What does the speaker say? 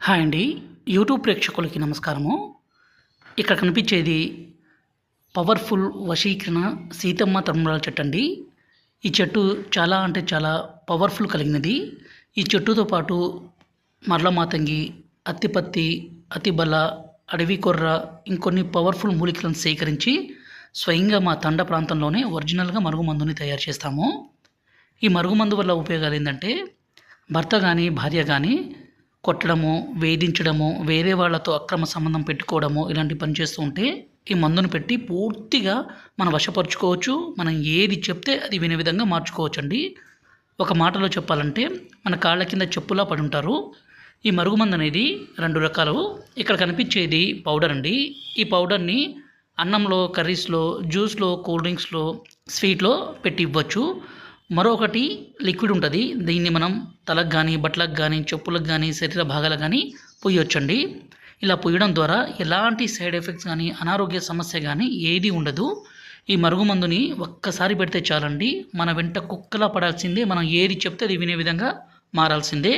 Hi అండి. YouTube ప్రేక్షకులకి నమస్కారము. ఇక్కడ కనిపించేది పవర్‌ఫుల్ వశీకరణ సీతమ్మ తలంబ్రాల చెట్టు అండి. ఈ చెట్టు చాలా అంటే చాలా పవర్‌ఫుల్ కలిగినది. ఈ చెట్టుతో పాటు మరల మాతంగి, అత్తిపత్తి, అతిబల, అడవి కొర్ర ఇంకొన్ని పవర్‌ఫుల్ మూలికలను సేకరించి స్వయంగా మా తండ ప్రాంతంలోనే ఒరిజినల్‌గా మరుగుమందుని తయారు చేస్తాము. ఈ మరుగుమందు వల్ల ఉపయోగాలు ఏందంటే భర్త గానీ, భార్య గానీ కొట్టడము, వేధించడము, వేరే వాళ్ళతో అక్రమ సంబంధం పెట్టుకోవడము ఇలాంటి పని చేస్తూ ఉంటే ఈ మందును పెట్టి పూర్తిగా మనం వశపరుచుకోవచ్చు. మనం ఏది చెప్తే అది వినే విధంగా మార్చుకోవచ్చండి. ఒక మాటలో చెప్పాలంటే మన కాళ్ళ కింద చెప్పులా పడుంటారు. ఈ మరుగుమందు అనేది 2 రకాలు. ఇక్కడ కనిపించేది పౌడర్ అండి. ఈ పౌడర్‌ని అన్నంలో, కర్రీస్‌లో, జ్యూస్‌లో, కూల్ డ్రింక్స్‌లో, స్వీట్‌లో పెట్టి ఇవ్వచ్చు. మరొకటి లిక్విడ్ ఉంటది. దీన్ని మనం తలకు గానీ, బట్టలకు గానీ, చెప్పులకు గానీ, శరీర భాగాలకు గానీ పొయ్యొచ్చండి. ఇలా పొయ్యడం ద్వారా ఎలాంటి సైడ్ ఎఫెక్ట్స్ గానీ, అనారోగ్య సమస్య గానీ ఏదీ ఉండదు. ఈ మరుగుమందుని ఒక్కసారి పెడితే చాలండి. మన వెంట కుక్కలా పడాల్సిందే. మనం ఏది చెప్తే అది వినే విధంగా మారాల్సిందే.